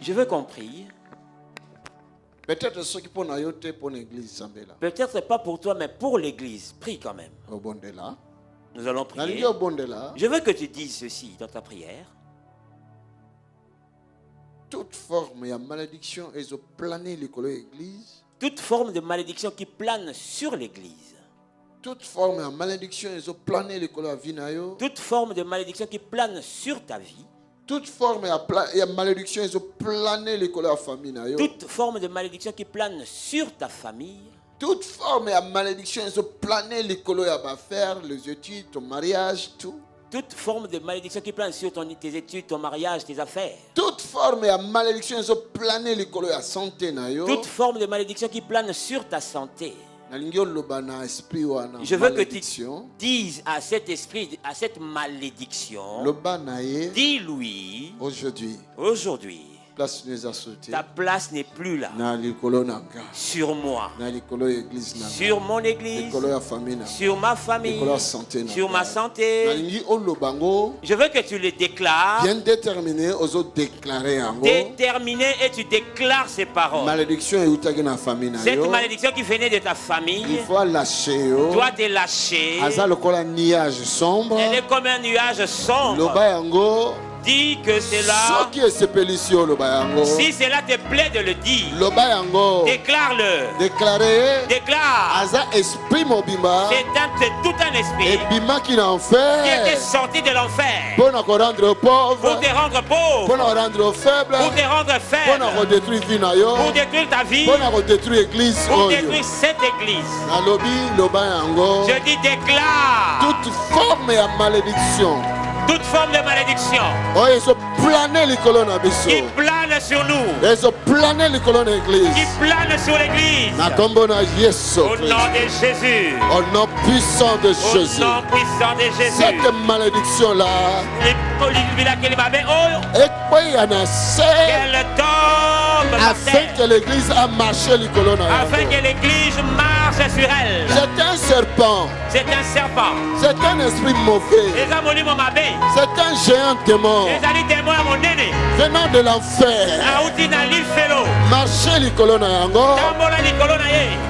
Je veux qu'on prie. Peut-être pas pour toi, mais pour l'église. Prie quand même. Nous allons prier. Je veux que tu dises ceci dans ta prière. Toute forme de malédiction est planée l'école l'église. Toute forme de malédiction qui plane sur l'église. Toute forme de malédiction est planée l'école à Vinayo. Toute forme de malédiction qui plane sur ta vie. Toute forme de malédiction est planée l'école à famille. Toute forme de malédiction qui plane sur ta famille. Toute forme de malédiction est planée l'école à faire les études, ton mariage, tout. Toute forme de malédiction qui plane sur tes études, ton mariage, tes affaires. Toute forme de malédiction est planée l'école à santé. Toute forme de malédiction qui plane sur ta santé. Je veux que tu dises à cet esprit, à cette malédiction, dis-lui, aujourd'hui, ta place n'est plus là. Sur moi, sur mon église, sur ma famille, sur ma santé. Je veux que tu le déclares. Bien déterminé et tu déclares ces paroles. Cette malédiction qui venait de ta famille doit te lâcher. Elle est comme un nuage sombre. Dis que c'est là. Si cela te plaît de le dire, déclare-le. Déclare. C'est tout un esprit qui était sorti de l'enfer pour te rendre pauvre, pour te rendre faible, pour détruire ta vie, pour détruire cette église. Je dis déclare. Toute forme de malédiction. Toute forme de malédiction qui plane sur nous, qui plane sur l'église, au nom de Jésus, au nom puissant de Jésus, cette malédiction-là, qu'elle tombe afin que l'église a marché, afin que l'église marche sur elle. C'est un serpent. C'est un serpent. C'est un esprit mauvais. C'est un géant démon venant de l'enfer. Marcher l'icolo na yango.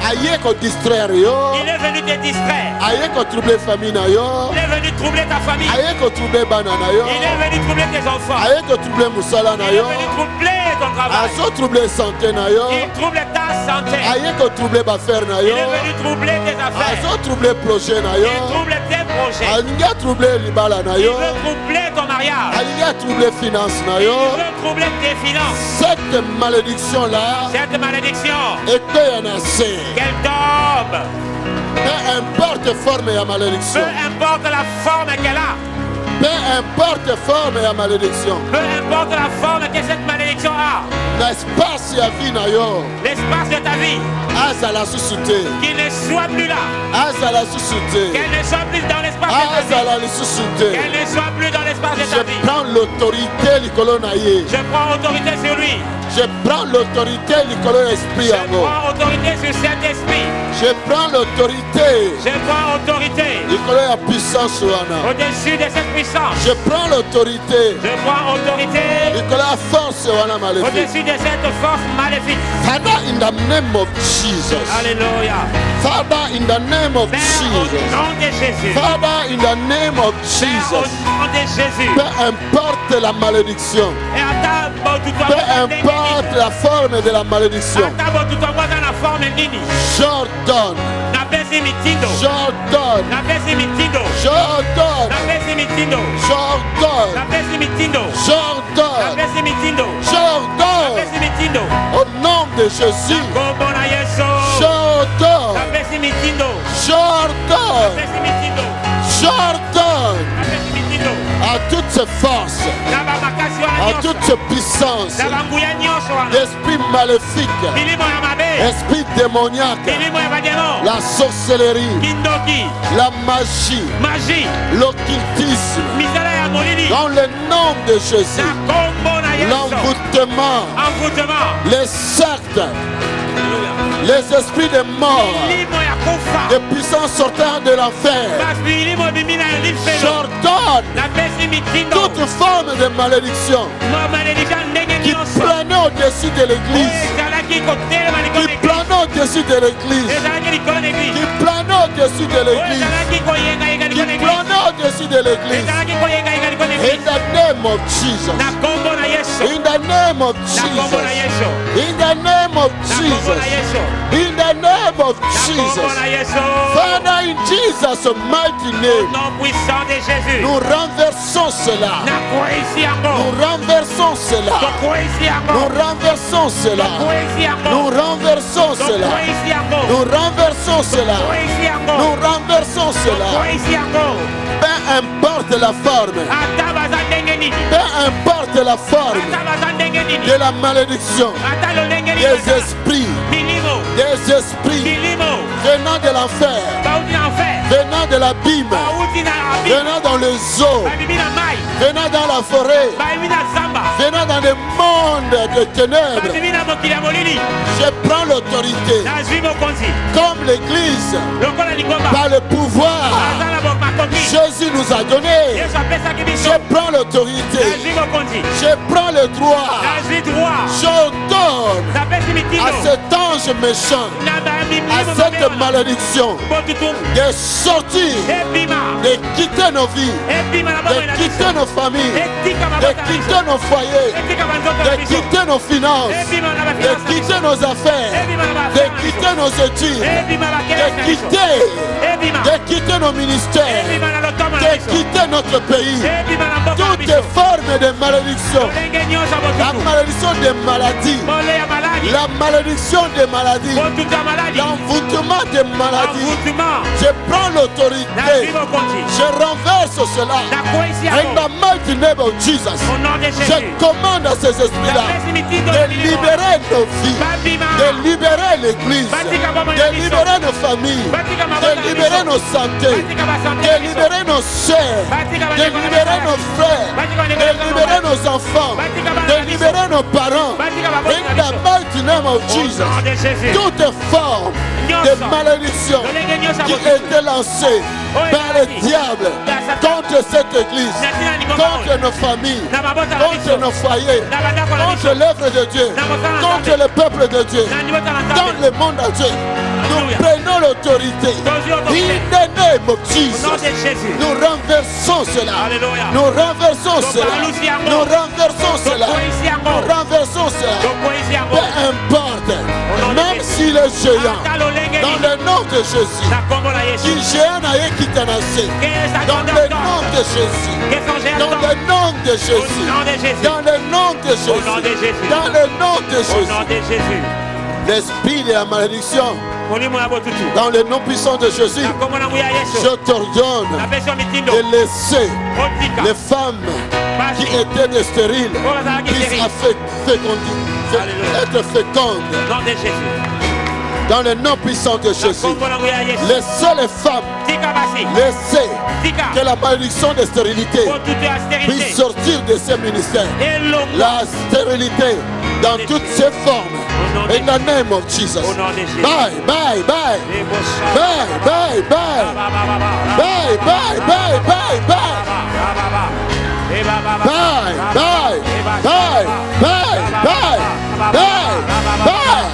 Aïe ko distraire yo. Il est venu te distraire. Aïe ko troubler famille na yo. Il est venu troubler ta famille. Aïe ko troubler banana yo. Il est venu troubler tes enfants. Aïe ko troubler musala na yo. Il est venu troubler ton travail. Azo troubler santé na yo. Il trouble ta santé. Aïe ko troubler ba faire na yo. Il est venu troubler tes affaires. Azo troubler projet na yo. Il trouble tes projets. Aïe troubler libala na yo. Il veut troubler ton mariage. Aïe troubler finance na yo. Il veut troubler tes finances. Cette malédiction là. Cette malédiction. Qu'elle tombe. Peu importe forme et malédiction. Peu importe la forme qu'elle a. Peu importe forme et malédiction. Peu importe la forme que cette malédiction a. L'espace ya vie na yo. L'espace de ta vie. Azala susute. Qu'il ne soit plus là. Azala susute. Qu'elle ne soit plus dans l'espace de ta vie. Azala susute. Qu'elle ne soit plus dans l'espace de ta vie. Je prends l'autorité likolo na ye. Je prends autorité sur lui. Je prends l'autorité likolo esprit yango. Je prends autorité sur cet esprit. Je prends l'autorité. Je prends autorité. Likolo ya puissance wana. Au-dessus de cette puissance. Je prends l'autorité. Je prends autorité. Likolo ya force wana maléfique. Au-dessus de cette force maléfique. Father, in the name of Jesus. Alléluia. Father, in the name of Jesus. Au nom de Jésus. Father, in the name of Jesus. Au nom de Jésus. Peu importe la malédiction. Peu importe la forme de la malédiction. J'ordonne. J'ordonne. J'ordonne. Au nom de Jésus. J'ordonne. J'ordonne à toutes ces forces, à toutes ces puissances, l'esprit maléfique, l'esprit démoniaque, la sorcellerie, la magie, l'occultisme, dans le nom de Jésus, l'envoûtement, les sectes, Les esprits de mort, de puissance sortant de l'enfer, j'ordonne toute forme de malédiction qui planait au-dessus de l'église, qui planait au-dessus de l'église, qui planait au-dessus de l'église, qui planait au-dessus de l'église. In the name of Jesus. In the name of Jesus. In the name of Jesus. In the name of Jesus. Father, in Jesus' mighty name, nous renversons cela. Nous renversons cela. Nous renversons cela. Nous renversons cela. Nous renversons cela. Nous renversons cela. Peu importe la forme. Peu importe la forme de la malédiction, des esprits venant de l'enfer, venant de l'abîme, venant dans le zoo, venant dans la forêt, venant dans le monde de ténèbres. Je prends l'autorité comme l'église par le pouvoir Jésus nous a donné. Je prends l'autorité, je prends le droit, j'ordonne à cet ange méchant, à cette malédiction de sortir, de quitter nos vies, de quitter nos familles, de quitter nos foyers, de quitter nos finances, de quitter nos affaires, de quitter nos études, de quitter nos ministères, de quitter notre pays. Toutes les formes de malédiction, la malédiction des maladies, la malédiction des maladies, l'envoûtement des maladies, je prends l'autorité, je renverse cela. In the mighty name of Jesus, je commande à ces esprits-là de libérer nos vies, de libérer l'église, de libérer nos familles, de libérer nos santé, de libérer nos sœurs, de libérer nos frères, de libérer nos enfants, de libérer nos parents. In the mighty name of Jesus, toute forme de malédiction qui était lancée par le diable contre cette église, contre nos familles, contre nos foyers, contre l'œuvre de Dieu, contre le peuple de Dieu, dans le monde entier. Nous prenons l'autorité. In the name of Jesus, nous renversons cela. Nous renversons cela. Nous renversons cela. Nous renversons cela. Peu importe, même s'il est géant, dans le nom de Jésus, qui géant n'a qui t'a naissé, dans le nom de Jésus, dans le nom de Jésus, dans le nom de Jésus, dans le nom de Jésus, l'esprit de la malédiction, dans le nom puissant de Jésus, je t'ordonne de laisser les femmes qui étaient stériles puissent être fécondes. Dans le nom puissant de Jésus, laissez les femmes, laissez que la malédiction de stérilité puisse sortir de ces ministères. La stérilité dans toutes ses formes. In the name of Jesus. Bye, bye, bye. Bye, bye, bye. Bye, bye, bye, bye, bye. Bye, bye, bye, bye, bye, bye, bye, bye, bye,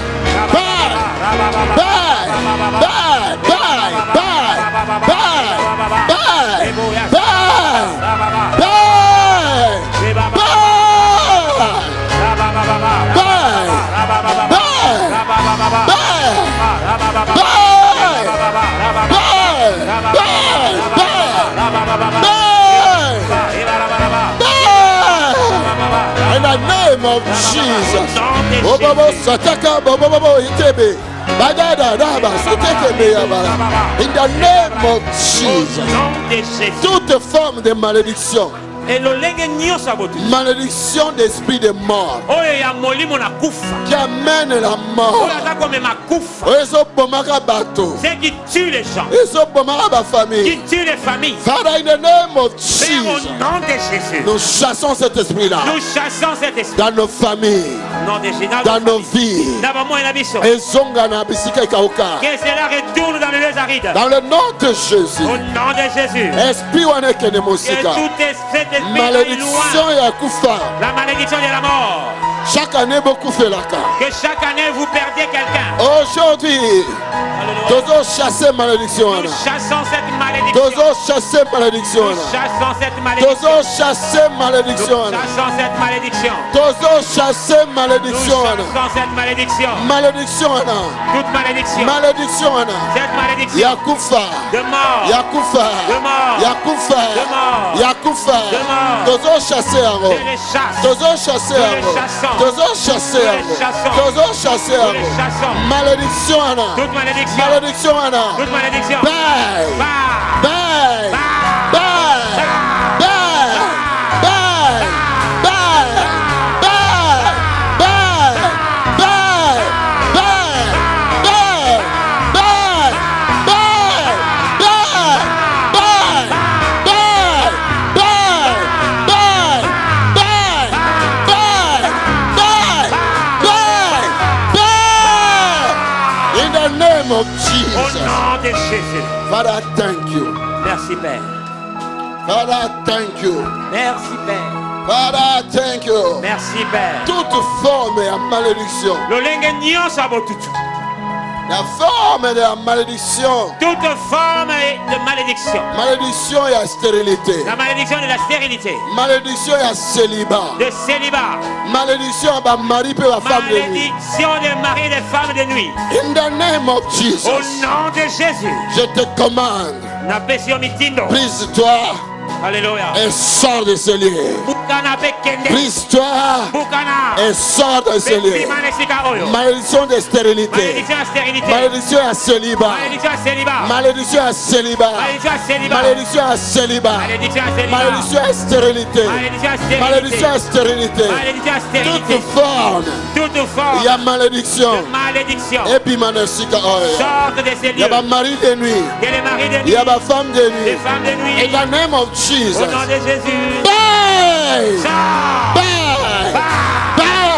in the name of Jesus. In the name of Jesus. Toute forme de malédiction Malédiction d'esprit de mort qui amène la mort. Ceux qui tuent les gens, qui tuent les familles. Father, in the name of Jesus, au nom de Jésus, nous chassons cet esprit-là dans nos familles, dans nos vies. Et zonga na bisika ikauka. Que cela retourne dans les lieux arides. Dans le nom de Jésus. Au nom de Jésus. Esprit wana kene mosika. Malédiction ya kufa. La malédiction de la mort. Chaque année beaucoup fait la cas. Que chaque année vous perdiez quelqu'un. Aujourd'hui, nous chasser malédiction. Nous chassons cette malédiction. Nous chasser malédiction. Nous chassons cette malédiction. Nous chasser malédiction. Nous chassons cette malédiction. Nous chasser malédiction. Nous chassons cette malédiction. Malédiction. Toute malédiction. Malédiction. Cette malédiction. Yakufa. De mort. Yakufa. De mort. Yakufa. De mort. Yakufa. De mort. Nous chasser en haut. Je les chasse. Nous chasser en haut. Chasser malédiction Anna. Toute malédiction. Malédiction Anna. Toute malédiction. Bye. Bye. Bye. Bye. Of Jesus. Au nom de Jésus. Father, thank you. Merci Père. Father, thank you. Merci Père. Father, thank you. Merci Père. Toute forme de malédiction. La forme de la malédiction. Toute forme de malédiction. Malédiction et la stérilité. La malédiction de la stérilité. Malédiction et la célibat. De célibat. Malédiction à mari et la femme de nuit. Malédiction des maris et des femmes de nuit. In the name of Jesus. Au nom de Jésus. Je te commande. Brise-toi. Alléluia. Et sors de ce lieu. Brise-toi. Et sors de ce lieu. Malédiction de stérilité. Malédiction à célibat. Malédiction à célibat. Malédiction à célibat. Malédiction à stérilité. Malédiction à stérilité. Toute forme. Il y a malédiction. Et puis manesika sors de ces lieux. Il y a mari de nuit. Il y a femme de nuit. In the name of Jesus. Au nom de Jésus. Bye. Bye. Bye. Bye.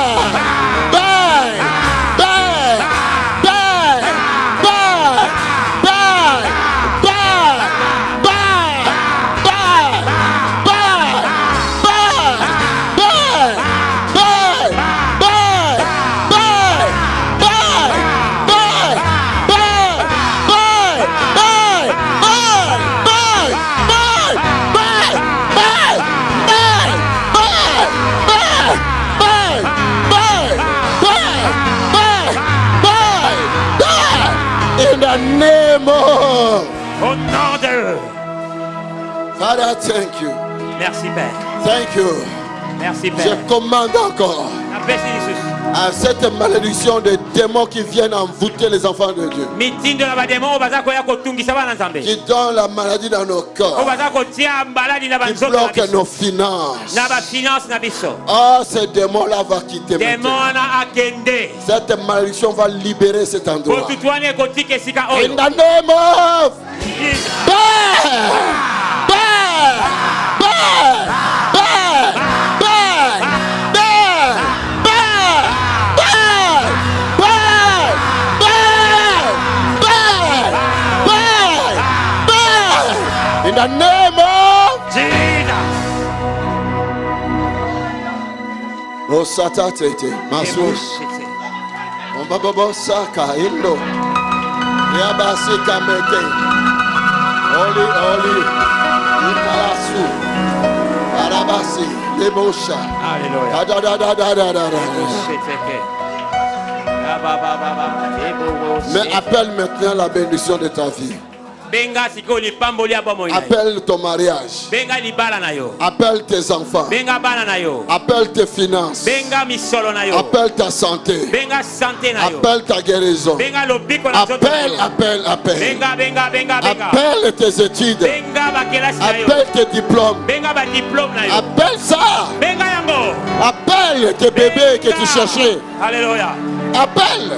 Name of. Au nom de. Father, thank you. Merci Père. Thank you. Merci Père. Je commande encore à cette malédiction des démons qui viennent envoûter les enfants de Dieu, qui donnent la maladie dans nos corps, qui bloquent nos finances. Oh, ces démons-là vont quitter maintenant. Cette malédiction va libérer cet endroit. In the name of in the name of Jesus. Oh, Sata Tete, Masu. Ombabo Saka, Indo. Yabasi Kamete. Oli. Ikarasu. Arabasi. Lebosha. Alléluia. Mais appelle maintenant la bénédiction de ta vie. Appelle ton mariage. Appelle tes enfants. Appelle tes finances. Appelle ta santé. Appelle ta guérison. Appelle. Appelle tes études. Appelle tes diplômes. Appelle ça. Appelle tes bébés que tu cherchais. Alléluia. Appelle.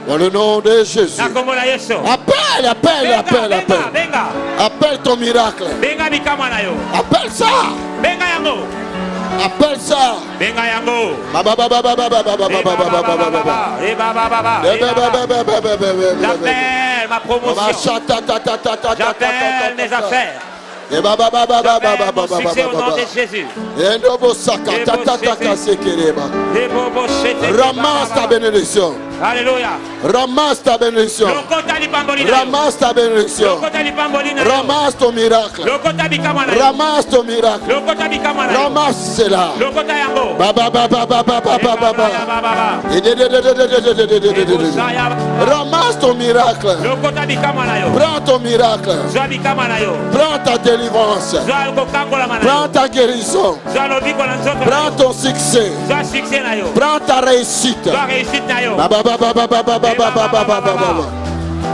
Dans le nom de Jésus. Appelle. Appelle ton miracle. Appelle ça. Appelle ça. J'appelle ma promotion. J'appelle mes affaires. Mon succès au nom de Jésus. Ramasse ta bénédiction. Alléluia. Ramasse ta bénédiction. Ramasse ta bénédiction. Ramasse ton miracle. Ramasse ton miracle. Ramasse cela. Ramasse ton miracle. Prends ton miracle. Prends ta délivrance. Prends ta guérison. Prends ton succès. Prends ta réussite.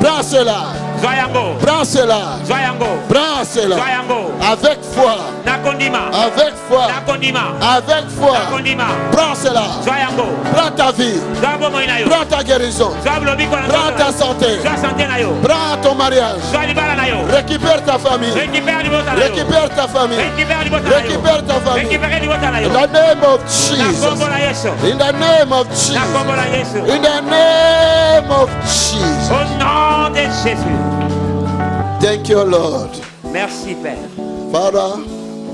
Prends cela. Prends cela. Prends cela. Avec foi. Avec foi. Avec foi. Prends cela. Prends ta vie. Prends ta guérison. Prends ta santé. Prends ton mariage. Récupère ta famille. Récupère ta famille. Récupère ta famille. In the name of Jesus. In the name of Jesus. In the name of Jesus. Au nom de Jésus. Thank you, Lord. Merci, Père. Father,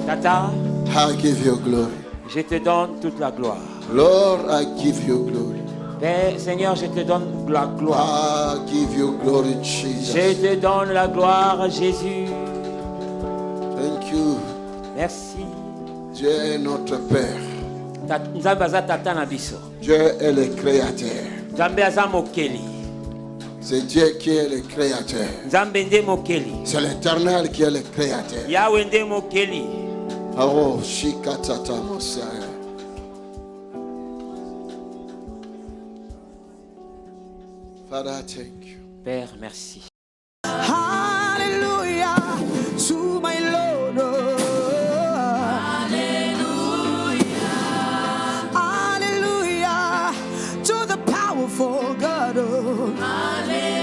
Tata, I give you glory. Je te donne toute la gloire. Lord, I give you glory. Père, Seigneur, je te donne la gloire. I give you glory, Jesus. Je te donne la gloire, Jésus. Thank you. Merci. Dieu est notre Père. Dieu est le Créateur. C'est Dieu qui est le Créateur. C'est l'Éternel qui est le Créateur. Oh, Shikatata Mosiah. Father, thank you. Père, merci. Hallelujah to my Lord. Hallelujah. Hallelujah to the powerful God. Hallelujah.